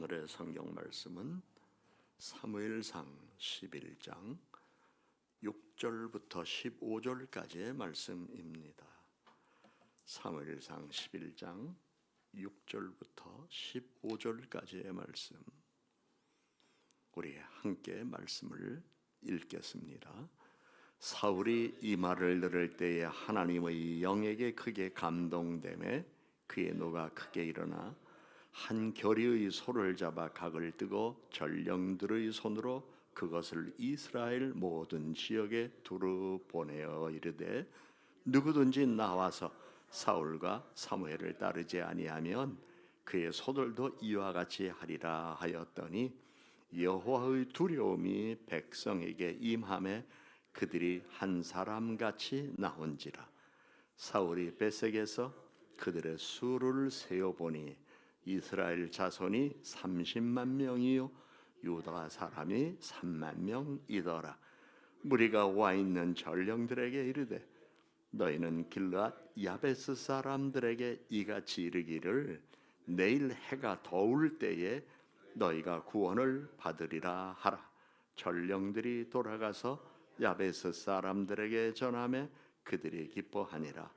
오늘의 성경 말씀은 사무엘상 11장 6절부터 15절까지의 말씀입니다. 사무엘상 11장 6절부터 15절까지의 말씀, 우리 함께 말씀을 읽겠습니다. 사울이 이 말을 들을 때에 하나님의 영에게 크게 감동되매 그의 노가 크게 일어나 한 겨리의 소를 잡아 각을 뜨고 전령들의 손으로 그것을 이스라엘 모든 지역에 두루 보내어 이르되 누구든지 나와서 사울과 사무엘을 따르지 아니하면 그의 소들도 이와 같이 하리라 하였더니 여호와의 두려움이 백성에게 임하매 그들이 한 사람같이 나온지라. 사울이 베색에서 그들의 수를 세어보니 이스라엘 자손이 30만 명이요 유다 사람이 3만 명이더라. 무리가 와 있는 전령들에게 이르되 너희는 길르앗 야베스 사람들에게 이같이 이르기를 내일 해가 더울 때에 너희가 구원을 받으리라 하라. 전령들이 돌아가서 야베스 사람들에게 전하매 그들이 기뻐하니라.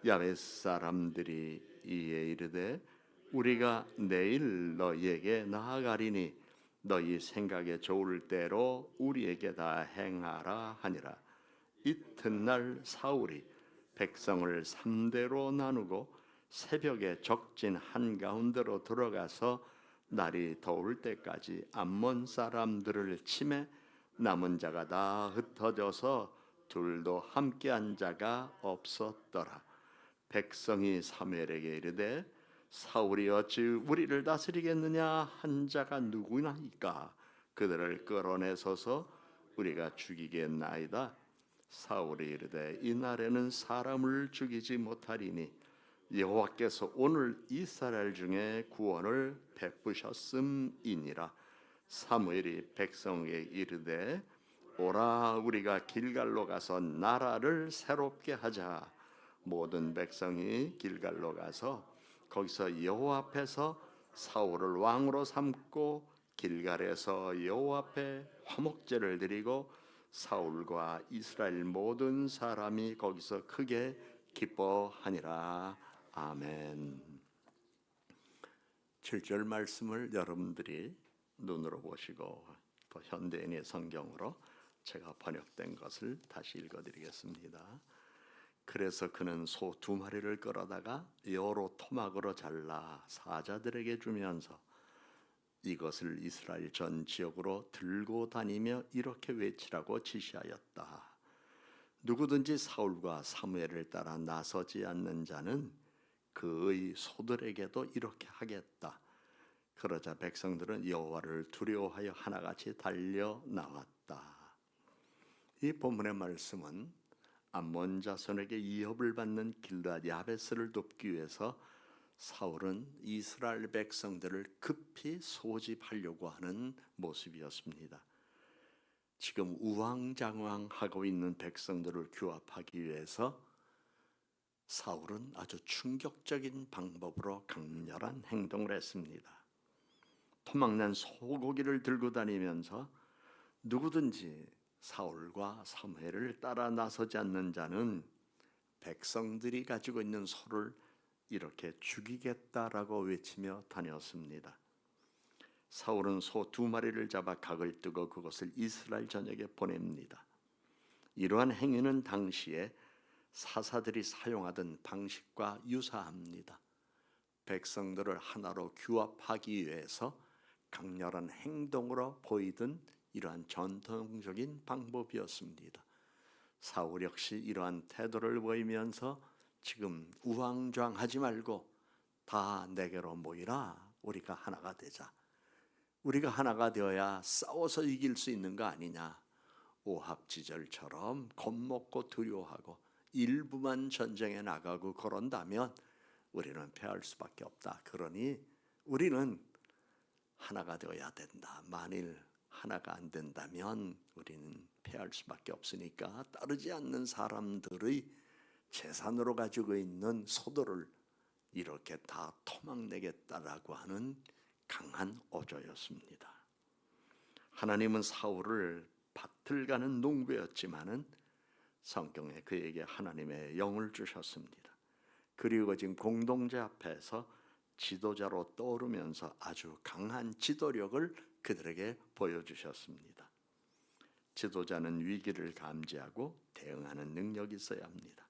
야베스 사람들이 이에 이르되 우리가 내일 너희에게 나아가리니 너희 생각에 좋을 대로 우리에게 다 행하라 하니라. 이튿날 사울이 백성을 3대로 나누고 새벽에 적진 한가운데로 들어가서 날이 더울 때까지 암몬 사람들을 치매 남은 자가 다 흩어져서 둘도 함께한 자가 없었더라. 백성이 사무엘에게 이르되 사울이 어찌 우리를 다스리겠느냐 한 자가 누구나이까 그들을 끌어내서서 우리가 죽이겠나이다. 사울이 이르되 이날에는 사람을 죽이지 못하리니 여호와께서 오늘 이스라엘 중에 구원을 베푸셨음이니라. 사무엘이 백성에게 이르되 오라 우리가 길갈로 가서 나라를 새롭게 하자. 모든 백성이 길갈로 가서 거기서 여호와 앞에서 사울을 왕으로 삼고 길갈에서 여호와 앞에 화목제를 드리고 사울과 이스라엘 모든 사람이 거기서 크게 기뻐하니라. 아멘. 7절 말씀을 여러분들이 눈으로 보시고 또 현대인의 성경으로 제가 번역된 것을 다시 읽어드리겠습니다. 그래서 그는 소 2마리를 끌어다가 여러 토막으로 잘라 사자들에게 주면서 이것을 이스라엘 전 지역으로 들고 다니며 이렇게 외치라고 지시하였다. 누구든지 사울과 사무엘을 따라 나서지 않는 자는 그의 소들에게도 이렇게 하겠다. 그러자 백성들은 여호와를 두려워하여 하나같이 달려 나왔다. 이 본문의 말씀은 암몬 자손에게 위협을 받는 길르앗 야베스를 돕기 위해서 사울은 이스라엘 백성들을 급히 소집하려고 하는 모습이었습니다. 지금 우왕좌왕하고 있는 백성들을 규합하기 위해서 사울은 아주 충격적인 방법으로 강렬한 행동을 했습니다. 토막난 소고기를 들고 다니면서 누구든지 사울과 사무엘을 따라 나서지 않는 자는 백성들이 가지고 있는 소를 이렇게 죽이겠다라고 외치며 다녔습니다. 사울은 소 2마리를 잡아 각을 뜨고 그것을 이스라엘 전역에 보냅니다. 이러한 행위는 당시에 사사들이 사용하던 방식과 유사합니다. 백성들을 하나로 규합하기 위해서 강렬한 행동으로 보이던 이러한 전통적인 방법이었습니다. 사울 역시 이러한 태도를 보이면서 지금 우왕좌왕하지 말고 다 내게로 모이라. 우리가 하나가 되자. 우리가 하나가 되어야 싸워서 이길 수 있는 거 아니냐. 오합지졸처럼 겁먹고 두려워하고 일부만 전쟁에 나가고 그런다면 우리는 패할 수밖에 없다. 그러니 우리는 하나가 되어야 된다. 만일 하나가 안 된다면 우리는 패할 수밖에 없으니까 따르지 않는 사람들의 재산으로 가지고 있는 소들을 이렇게 다 토막내겠다라고 하는 강한 어조였습니다. 하나님은 사울을 밭을 가는 농부였지만은 성경에 그에게 하나님의 영을 주셨습니다. 그리고 지금 공동체 앞에서 지도자로 떠오르면서 아주 강한 지도력을 그들에게 보여주셨습니다. 지도자는 위기를 감지하고 대응하는 능력이 있어야 합니다.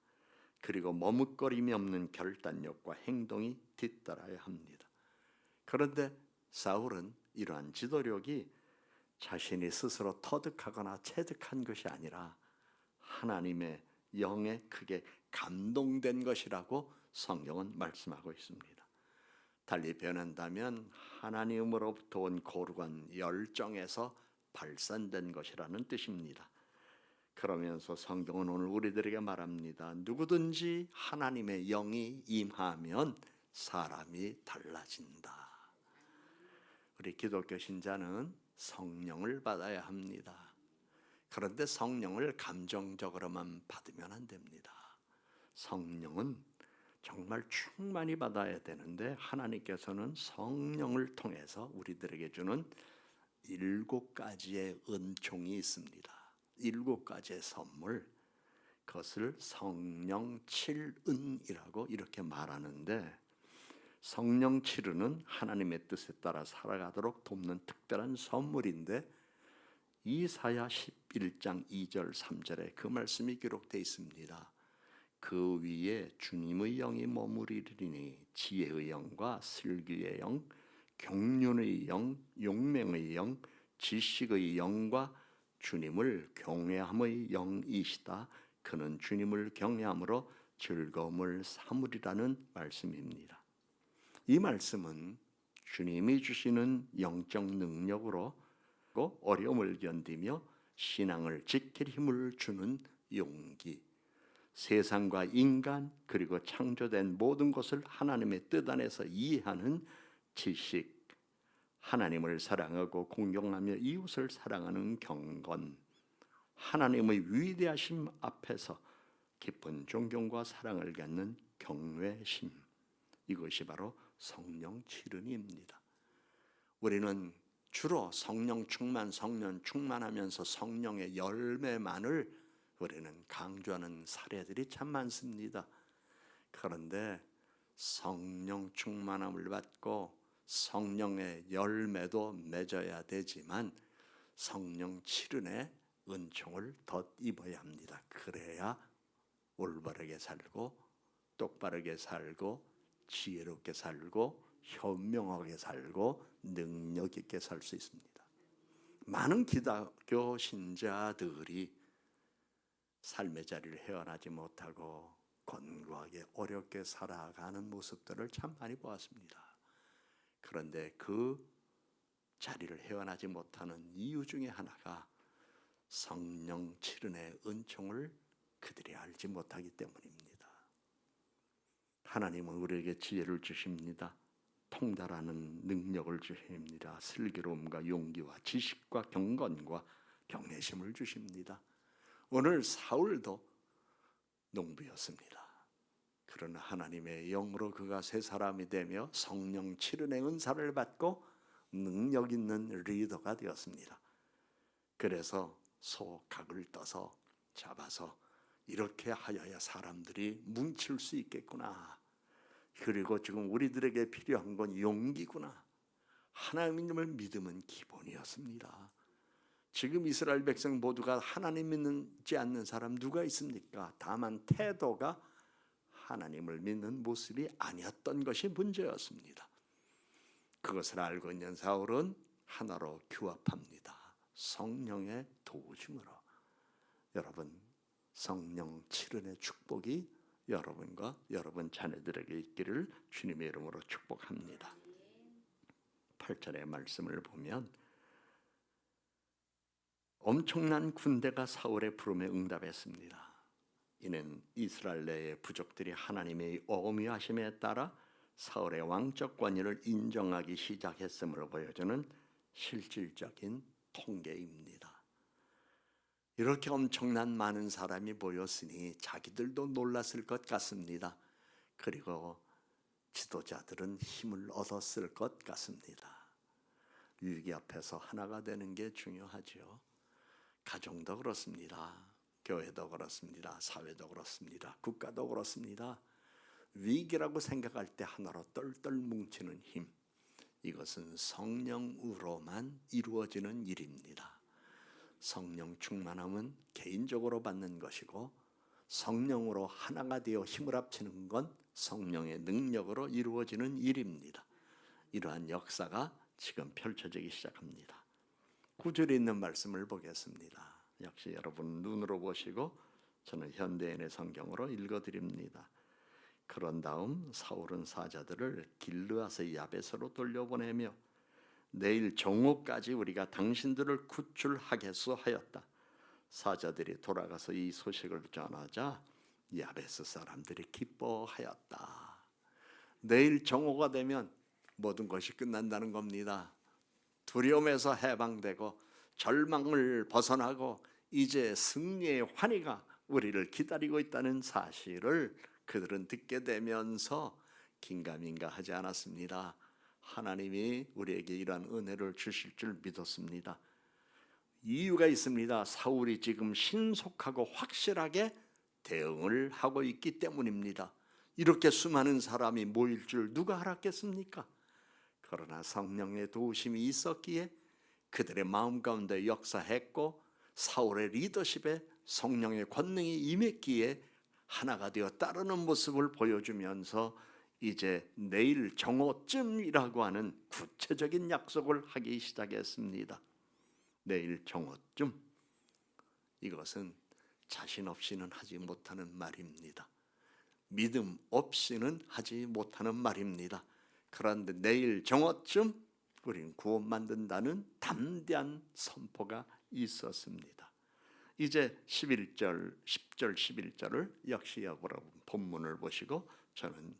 그리고 머뭇거림이 없는 결단력과 행동이 뒤따라야 합니다. 그런데 사울은 이러한 지도력이 자신이 스스로 터득하거나 체득한 것이 아니라 하나님의 영에 크게 감동된 것이라고 성경은 말씀하고 있습니다. 달리 변한다면 하나님으로부터 온 거룩한 열정에서 발산된 것이라는 뜻입니다. 그러면서 성경은 오늘 우리들에게 말합니다. 누구든지 하나님의 영이 임하면 사람이 달라진다. 우리 기독교 신자는 성령을 받아야 합니다. 그런데 성령을 감정적으로만 받으면 안 됩니다. 성령은 정말 충만히 받아야 되는데 하나님께서는 성령을 통해서 우리들에게 주는 7가지의 은총이 있습니다. 7가지의 선물, 그것을 성령 7은이라고 이렇게 말하는데, 성령 7은은 하나님의 뜻에 따라 살아가도록 돕는 특별한 선물인데, 이사야 11장 2절 3절에 그 말씀이 기록되어 있습니다. 그 위에 주님의 영이 머무르리니 지혜의 영과 슬기의 영, 경륜의 영, 용맹의 영, 지식의 영과 주님을 경외함의 영이시다. 그는 주님을 경외함으로 즐거움을 삼으리라는 말씀입니다. 이 말씀은 주님이 주시는 영적 능력으로 어려움을 견디며 신앙을 지킬 힘을 주는 용기, 세상과 인간 그리고 창조된 모든 것을 하나님의 뜻 안에서 이해하는 지식, 하나님을 사랑하고 공경하며 이웃을 사랑하는 경건, 하나님의 위대하심 앞에서 깊은 존경과 사랑을 갖는 경외심, 이것이 바로 성령 7은입니다. 우리는 주로 성령 충만하면서 성령의 열매만을 우리는 강조하는 사례들이 참 많습니다. 그런데 성령 충만함을 받고 성령의 열매도 맺어야 되지만 성령 7은의 은총을 덧입어야 합니다. 그래야 올바르게 살고 똑바르게 살고 지혜롭게 살고 현명하게 살고 능력 있게 살 수 있습니다. 많은 기독교 신자들이 삶의 자리를 헤어나지 못하고 권고하게 어렵게 살아가는 모습들을 참 많이 보았습니다. 그런데 그 자리를 헤어나지 못하는 이유 중에 하나가 성령 7은의 은총을 그들이 알지 못하기 때문입니다. 하나님은 우리에게 지혜를 주십니다. 통달하는 능력을 주십니다. 슬기로움과 용기와 지식과 경건과 경외심을 주십니다. 오늘 사울도 농부였습니다. 그러나 하나님의 영으로 그가 새 사람이 되며 성령 7은의 은사를 받고 능력 있는 리더가 되었습니다. 그래서 소각을 떠서 잡아서 이렇게 하여야 사람들이 뭉칠 수 있겠구나. 그리고 지금 우리들에게 필요한 건 용기구나. 하나님을 믿음은 기본이었습니다. 지금 이스라엘 백성 모두가 하나님 믿지 않는 사람 누가 있습니까? 다만 태도가 하나님을 믿는 모습이 아니었던 것이 문제였습니다. 그것을 알고 있는 사울은 하나로 규합합니다. 성령의 도우심으로. 여러분, 성령 7은의 축복이 여러분과 여러분 자녀들에게 있기를 주님의 이름으로 축복합니다. 8절의 말씀을 보면 엄청난 군대가 사울의 부름에 응답했습니다. 이는 이스라엘 내의 부족들이 하나님의 어미하심에 따라 사울의 왕적 권위를 인정하기 시작했음을 보여주는 실질적인 통계입니다. 이렇게 엄청난 많은 사람이 모였으니 자기들도 놀랐을 것 같습니다. 그리고 지도자들은 힘을 얻었을 것 같습니다. 위기 앞에서 하나가 되는 게 중요하지요. 가정도 그렇습니다. 교회도 그렇습니다. 사회도 그렇습니다. 국가도 그렇습니다. 위기라고 생각할 때 하나로 똘똘 뭉치는 힘, 이것은 성령으로만 이루어지는 일입니다. 성령 충만함은 개인적으로 받는 것이고, 성령으로 하나가 되어 힘을 합치는 건 성령의 능력으로 이루어지는 일입니다. 이러한 역사가 지금 펼쳐지기 시작합니다. 9절에 있는 말씀을 보겠습니다. 역시 여러분 눈으로 보시고 저는 현대인의 성경으로 읽어드립니다. 그런 다음 사울은 사자들을 길르앗의 야베스로 돌려보내며 내일 정오까지 우리가 당신들을 구출하겠소 하였다. 사자들이 돌아가서 이 소식을 전하자 야베스 사람들이 기뻐하였다. 내일 정오가 되면 모든 것이 끝난다는 겁니다. 두려움에서 해방되고 절망을 벗어나고 이제 승리의 환희가 우리를 기다리고 있다는 사실을 그들은 듣게 되면서 긴가민가 하지 않았습니다. 하나님이 우리에게 이러한 은혜를 주실 줄 믿었습니다. 이유가 있습니다. 사울이 지금 신속하고 확실하게 대응을 하고 있기 때문입니다. 이렇게 수많은 사람이 모일 줄 누가 알았겠습니까? 그러나 성령의 도우심이 있었기에 그들의 마음 가운데 역사했고, 사울의 리더십에 성령의 권능이 임했기에 하나가 되어 따르는 모습을 보여주면서 이제 내일 정오쯤이라고 하는 구체적인 약속을 하기 시작했습니다. 내일 정오쯤, 이것은 자신 없이는 하지 못하는 말입니다. 믿음 없이는 하지 못하는 말입니다. 그런데 내일 정오쯤 우리는 구원 만든다는 담대한 선포가 있었습니다. 이제 11절, 10절, 11절을 역시 여러분 본문을 보시고 저는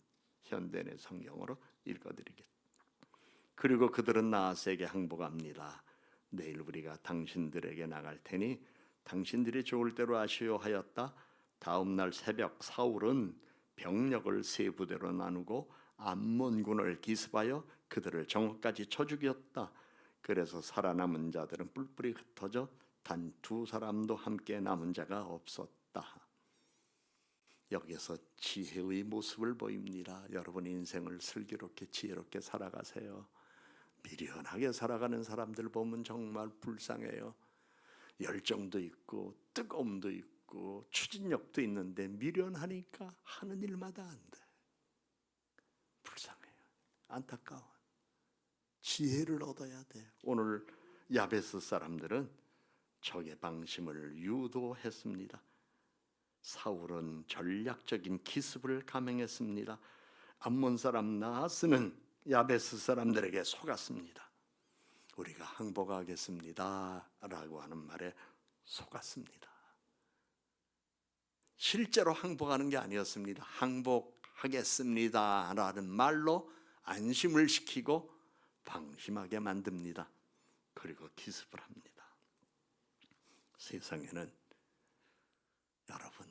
현대의 성경으로 읽어드리겠습니다. 그리고 그들은 나아스에게 항복합니다. 내일 우리가 당신들에게 나갈 테니 당신들이 좋을 대로 하시오 하였다. 다음 날 새벽 사울은 병력을 세 부대로 나누고 암몬군을 기습하여 그들을 정오까지 쳐 죽였다. 그래서 살아남은 자들은 뿔뿔이 흩어져 단 두 사람도 함께 남은 자가 없었다. 여기서 지혜의 모습을 보입니다. 여러분 인생을 슬기롭게 지혜롭게 살아가세요. 미련하게 살아가는 사람들 보면 정말 불쌍해요. 열정도 있고 뜨거움도 있고 추진력도 있는데 미련하니까 하는 일마다 안 돼. 불쌍해요. 안타까워. 지혜를 얻어야 돼. 오늘 야베스 사람들은 적의 방심을 유도했습니다. 사울은 전략적인 기습을 감행했습니다. 암몬 사람 나하스는 야베스 사람들에게 속았습니다. 우리가 항복하겠습니다 라고 하는 말에 속았습니다. 실제로 항복하는 게 아니었습니다. 항복하겠습니다 라는 말로 안심을 시키고 방심하게 만듭니다. 그리고 기습을 합니다. 세상에는 여러분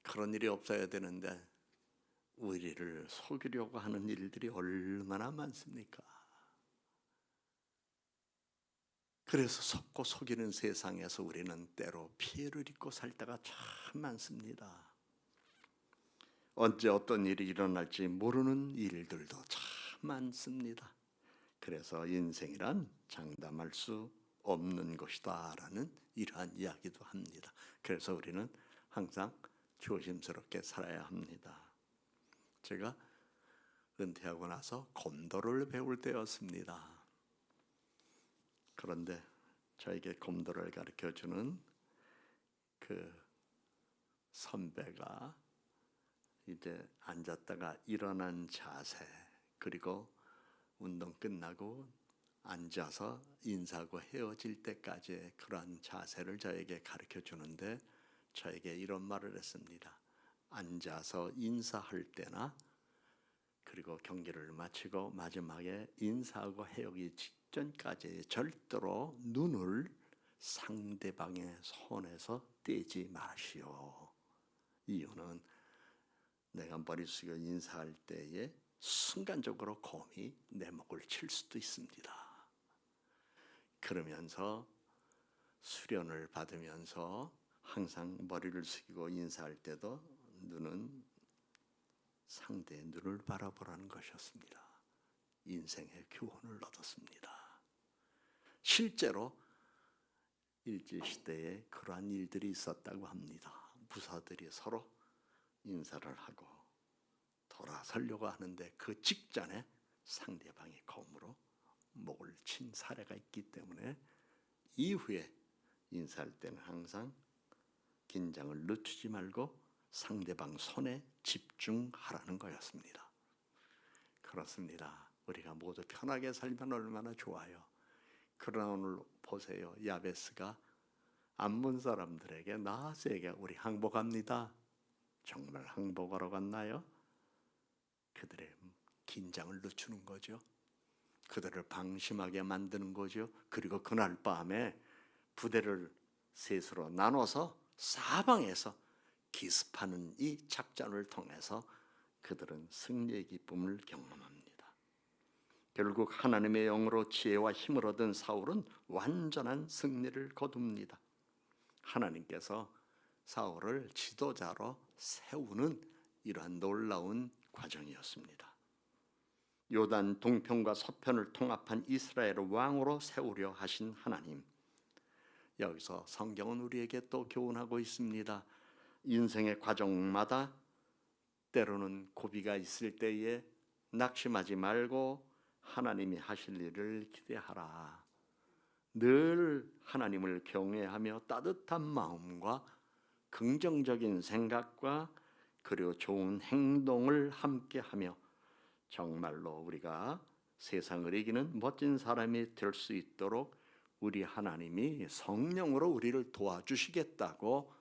그런 일이 없어야 되는데 우리를 속이려고 하는 일들이 얼마나 많습니까? 그래서 속고 속이는 세상에서 우리는 때로 피해를 입고 살 때가 참 많습니다. 언제 어떤 일이 일어날지 모르는 일들도 참 많습니다. 그래서 인생이란 장담할 수 없는 것이다 라는 이러한 이야기도 합니다. 그래서 우리는 항상 조심스럽게 살아야 합니다. 제가 은퇴하고 나서 검도를 배울 때였습니다. 그런데 저에게 검도를 가르쳐주는 그 선배가 이제 앉았다가 일어난 자세, 그리고 운동 끝나고 앉아서 인사하고 헤어질 때까지의 그러한 자세를 저에게 가르쳐 주는데 저에게 이런 말을 했습니다. 앉아서 인사할 때나 그리고 경기를 마치고 마지막에 인사하고 헤어지기 직전까지 절대로 눈을 상대방의 손에서 떼지 마시오. 이유는 내가 머리 숙여 인사할 때에 순간적으로 곰이 내 목을 칠 수도 있습니다. 그러면서 수련을 받으면서 항상 머리를 숙이고 인사할 때도 눈은 상대의 눈을 바라보라는 것이었습니다. 인생의 교훈을 얻었습니다. 실제로 일제시대에 그러한 일들이 있었다고 합니다. 부사들이 서로 인사를 하고 돌아서려고 하는데 그 직전에 상대방이 검으로 목을 친 사례가 있기 때문에 이후에 인사할 때는 항상 긴장을 늦추지 말고 상대방 손에 집중하라는 거였습니다. 그렇습니다. 우리가 모두 편하게 살면 얼마나 좋아요. 그러나 오늘 보세요. 야베스가 암몬 사람들에게 나하스에게 우리 항복합니다. 정말 항복하러 갔나요? 그들의 긴장을 늦추는 거죠. 그들을 방심하게 만드는 거죠. 그리고 그날 밤에 부대를 셋으로 나눠서 사방에서 기습하는 이 작전을 통해서 그들은 승리의 기쁨을 경험합니다. 결국 하나님의 영으로 지혜와 힘을 얻은 사울은 완전한 승리를 거둡니다. 하나님께서 사울을 지도자로 세우는 이러한 놀라운 과정이었습니다. 요단 동편과 서편을 통합한 이스라엘을 왕으로 세우려 하신 하나님. 여기서 성경은 우리에게 또 교훈하고 있습니다. 인생의 과정마다 때로는 고비가 있을 때에 낙심하지 말고 하나님이 하실 일을 기대하라. 늘 하나님을 경외하며 따뜻한 마음과 긍정적인 생각과 그리고 좋은 행동을 함께하며 정말로 우리가 세상을 이기는 멋진 사람이 될 수 있도록 우리 하나님이 성령으로 우리를 도와주시겠다고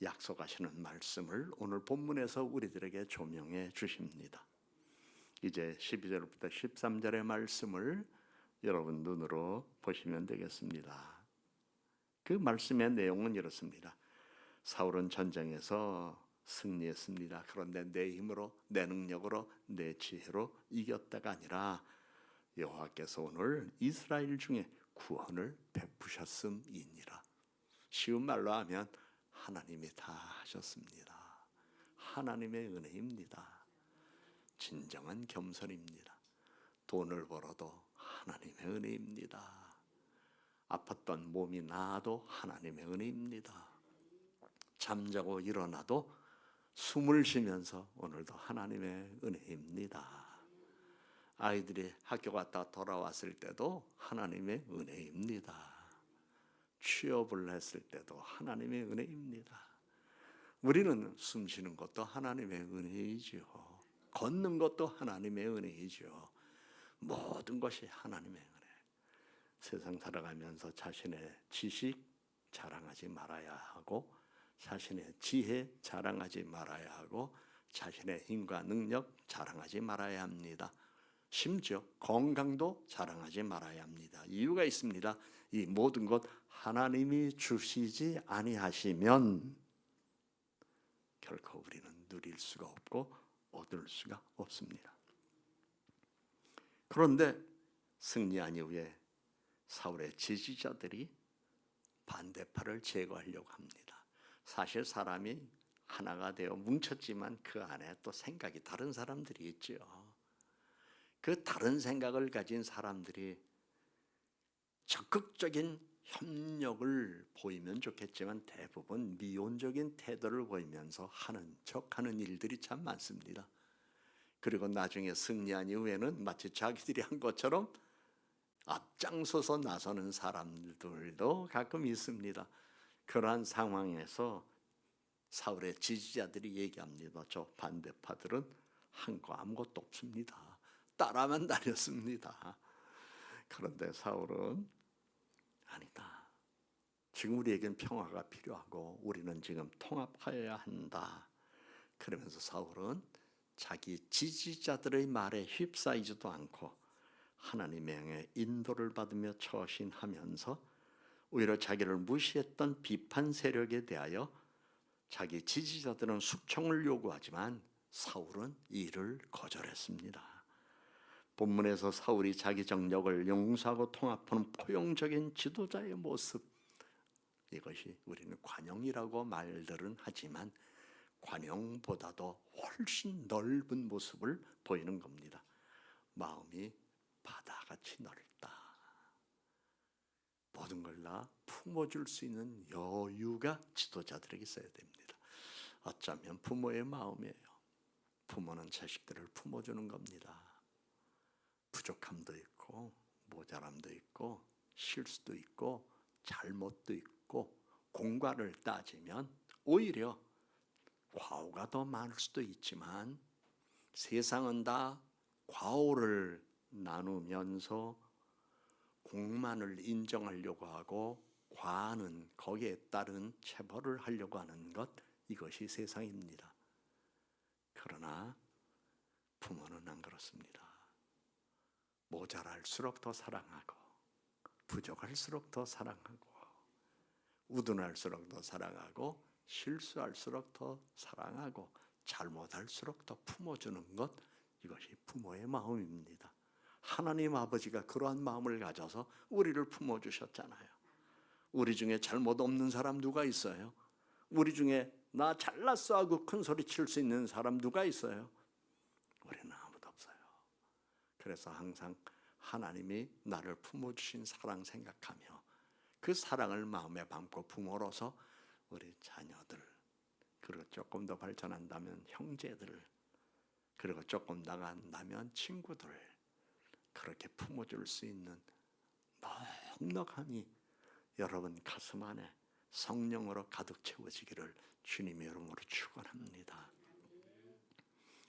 약속하시는 말씀을 오늘 본문에서 우리들에게 조명해 주십니다. 이제 12절부터 13절의 말씀을 여러분 눈으로 보시면 되겠습니다. 그 말씀의 내용은 이렇습니다. 사울은 전쟁에서 승리했습니다. 그런데 내 힘으로, 내 능력으로, 내 지혜로 이겼다가 아니라 여호와께서 오늘 이스라엘 중에 구원을 베푸셨음이니라. 쉬운 말로 하면 하나님이 다 하셨습니다. 하나님의 은혜입니다. 진정한 겸손입니다. 돈을 벌어도 하나님의 은혜입니다. 아팠던 몸이 나아도 하나님의 은혜입니다. 잠자고 일어나도 숨을 쉬면서 오늘도 하나님의 은혜입니다. 아이들이 학교 갔다 돌아왔을 때도 하나님의 은혜입니다. 취업을 했을 때도 하나님의 은혜입니다. 우리는 숨 쉬는 것도 하나님의 은혜이죠. 걷는 것도 하나님의 은혜이죠. 모든 것이 하나님의 은혜. 세상 살아가면서 자신의 지식 자랑하지 말아야 하고 자신의 지혜 자랑하지 말아야 하고 자신의 힘과 능력 자랑하지 말아야 합니다. 심지어 건강도 자랑하지 말아야 합니다. 이유가 있습니다. 이 모든 것 하나님이 주시지 아니하시면 결코 우리는 누릴 수가 없고 얻을 수가 없습니다. 그런데 승리한 이후에 사울의 지지자들이 반대파를 제거하려고 합니다. 사실 사람이 하나가 되어 뭉쳤지만 그 안에 또 생각이 다른 사람들이 있죠. 그 다른 생각을 가진 사람들이 적극적인 협력을 보이면 좋겠지만 대부분 미온적인 태도를 보이면서 하는 척하는 일들이 참 많습니다. 그리고 나중에 승리한 이후에는 마치 자기들이 한 것처럼 앞장서서 나서는 사람들도 가끔 있습니다. 그러한 상황에서 사울의 지지자들이 얘기합니다. 저 반대파들은 한 거 아무것도 없습니다. 따라만 다녔습니다. 그런데 사울은 아니다. 지금 우리에겐 평화가 필요하고 우리는 지금 통합하여야 한다. 그러면서 사울은 자기 지지자들의 말에 휩싸이지도 않고 하나님의 인도를 받으며 처신하면서 오히려 자기를 무시했던 비판 세력에 대하여 자기 지지자들은 숙청을 요구하지만 사울은 이를 거절했습니다. 본문에서 사울이 자기 정력을 용서하고 통합하는 포용적인 지도자의 모습, 이것이 우리는 관용이라고 말들은 하지만 관용보다도 훨씬 넓은 모습을 보이는 겁니다. 마음이 바다같이 넓다. 모든 걸 다 품어줄 수 있는 여유가 지도자들에게 있어야 됩니다. 어쩌면 부모의 마음이에요. 부모는 자식들을 품어주는 겁니다. 부족함도 있고 모자람도 있고 실수도 있고 잘못도 있고 공과를 따지면 오히려 과오가 더 많을 수도 있지만 세상은 다 과오를 나누면서 공만을 인정하려고 하고 과는 거기에 따른 체벌을 하려고 하는 것, 이것이 세상입니다. 그러나 부모는 안 그렇습니다. 모자랄수록 더 사랑하고 부족할수록 더 사랑하고 우둔할수록 더 사랑하고 실수할수록 더 사랑하고 잘못할수록 더 품어주는 것, 이것이 부모의 마음입니다. 하나님 아버지가 그러한 마음을 가져서 우리를 품어주셨잖아요. 우리 중에 잘못 없는 사람 누가 있어요? 우리 중에 나 잘났어 하고 큰 소리 칠 수 있는 사람 누가 있어요? 우리는 아무도 없어요. 그래서 항상 하나님이 나를 품어주신 사랑 생각하며 그 사랑을 마음에 담고 부모로서 우리 자녀들, 그리고 조금 더 발전한다면 형제들, 그리고 조금 나간다면 친구들, 그렇게 품어줄 수 있는 넉넉함이 여러분 가슴 안에 성령으로 가득 채워지기를 주님의 이름으로 축원합니다.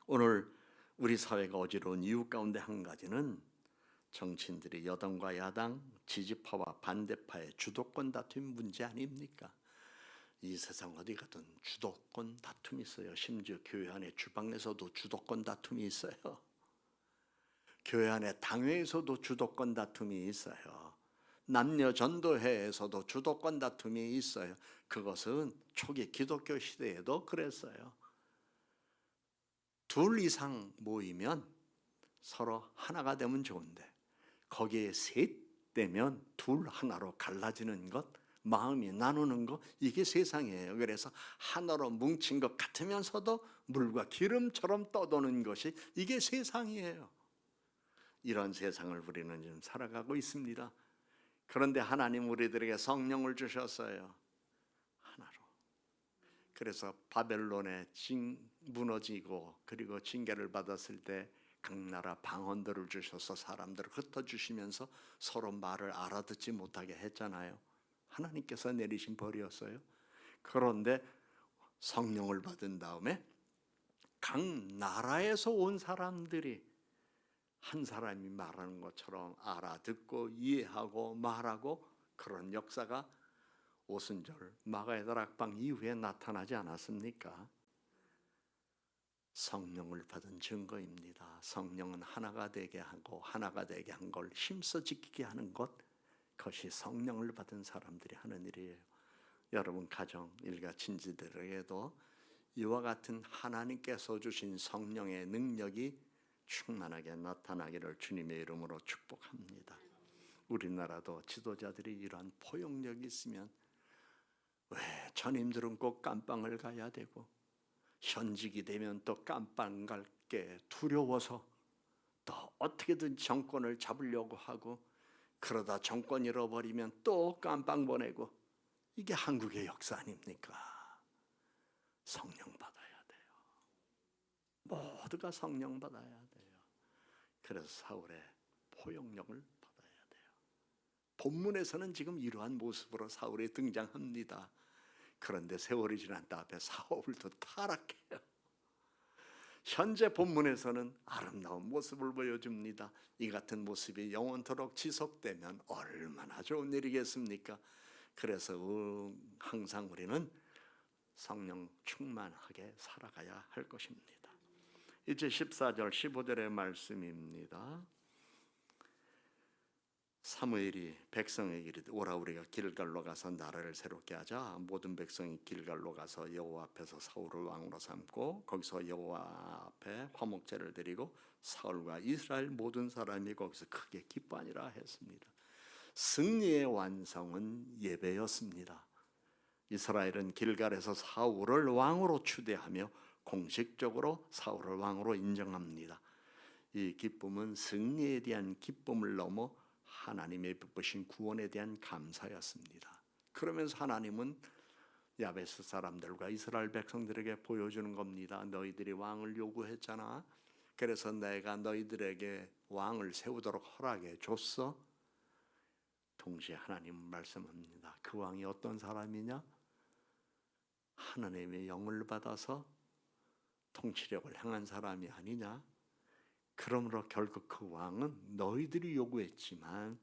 오늘 우리 사회가 어지러운 이유 가운데 한 가지는 정치인들이 여당과 야당, 지지파와 반대파의 주도권 다툼 문제 아닙니까? 이 세상 어디 가든 주도권 다툼이 있어요. 심지어 교회 안에 주방에서도 주도권 다툼이 있어요. 교회 안에 당회에서도 주도권 다툼이 있어요. 남녀 전도회에서도 주도권 다툼이 있어요. 그것은 초기 기독교 시대에도 그랬어요. 둘 이상 모이면 서로 하나가 되면 좋은데 거기에 셋 되면 둘 하나로 갈라지는 것, 마음이 나누는 것, 이게 세상이에요. 그래서 하나로 뭉친 것 같으면서도 물과 기름처럼 떠도는 것이 이게 세상이에요. 이런 세상을 우리는 지금 살아가고 있습니다. 그런데 하나님 우리들에게 성령을 주셨어요. 하나로. 그래서 바벨론의 무너지고 그리고 징계를 받았을 때 각 나라 방언들을 주셔서 사람들을 흩어주시면서 서로 말을 알아듣지 못하게 했잖아요. 하나님께서 내리신 벌이었어요. 그런데 성령을 받은 다음에 각 나라에서 온 사람들이 한 사람이 말하는 것처럼 알아듣고 이해하고 말하고 그런 역사가 오순절 마가의 다락방 이후에 나타나지 않았습니까? 성령을 받은 증거입니다. 성령은 하나가 되게 하고 하나가 되게 한 걸 힘써 지키게 하는 것, 그것이 성령을 받은 사람들이 하는 일이에요. 여러분 가정, 일가, 친지들에게도 이와 같은 하나님께서 주신 성령의 능력이 충만하게 나타나기를 주님의 이름으로 축복합니다. 우리나라도 지도자들이 이러한 포용력이 있으면 왜 전임들은 꼭 깜빵을 가야 되고 현직이 되면 또 깜빵 갈 게 두려워서 또 어떻게든 정권을 잡으려고 하고 그러다 정권 잃어버리면 또 깜빵 보내고, 이게 한국의 역사 아닙니까? 성령 받아야 돼요. 모두가 성령 받아야 돼요. 그래서 사울의 포용력을 받아야 돼요. 본문에서는 지금 이러한 모습으로 사울이 등장합니다. 그런데 세월이 지난 다음에 사울도 타락해요. 현재 본문에서는 아름다운 모습을 보여줍니다. 이 같은 모습이 영원토록 지속되면 얼마나 좋은 일이겠습니까? 그래서 항상 우리는 성령 충만하게 살아가야 할 것입니다. 이제 14절 15절의 말씀입니다. 사무엘이 백성에게 이르되 오라 우리가 길갈로 가서 나라를 새롭게 하자. 모든 백성이 길갈로 가서 여호와 앞에서 사울을 왕으로 삼고 거기서 여호와 앞에 화목제를 드리고 사울과 이스라엘 모든 사람이 거기서 크게 기뻐하니라 했습니다. 승리의 완성은 예배였습니다. 이스라엘은 길갈에서 사울을 왕으로 추대하며 공식적으로 사울을 왕으로 인정합니다. 이 기쁨은 승리에 대한 기쁨을 넘어 하나님의 베푸신 구원에 대한 감사였습니다. 그러면서 하나님은 야베스 사람들과 이스라엘 백성들에게 보여주는 겁니다. 너희들이 왕을 요구했잖아. 그래서 내가 너희들에게 왕을 세우도록 허락해 줬어. 동시에 하나님은 말씀합니다. 그 왕이 어떤 사람이냐? 하나님의 영을 받아서 통치력을 행한 사람이 아니냐? 그러므로 결국 그 왕은 너희들이 요구했지만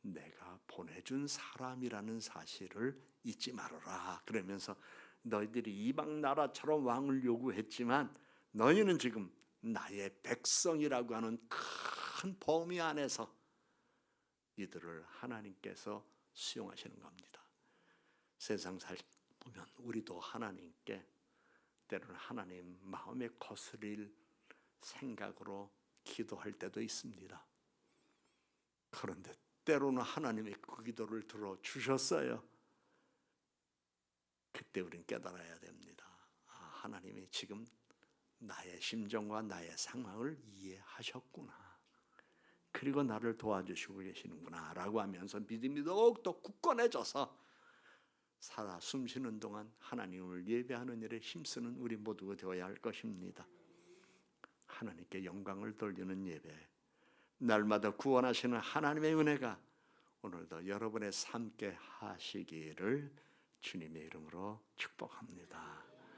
내가 보내준 사람이라는 사실을 잊지 말아라. 그러면서 너희들이 이방 나라처럼 왕을 요구했지만 너희는 지금 나의 백성이라고 하는 큰 범위 안에서 이들을 하나님께서 수용하시는 겁니다. 세상 살보면 우리도 하나님께 때로는 하나님 마음에 거스릴 생각으로 기도할 때도 있습니다. 그런데 때로는 하나님의 그 기도를 들어주셨어요. 그때 우리는 깨달아야 됩니다. 하나님이 지금 나의 심정과 나의 상황을 이해하셨구나. 그리고 나를 도와주시고 계시는구나 라고 하면서 믿음이 더욱더 굳건해져서 살아 숨쉬는 동안 하나님을 예배하는 일에 힘쓰는 우리 모두가 되어야 할 것입니다. 하나님께 영광을 돌리는 예배, 날마다 구원하시는 하나님의 은혜가 오늘도 여러분의 삶께 하시기를 주님의 이름으로 축복합니다.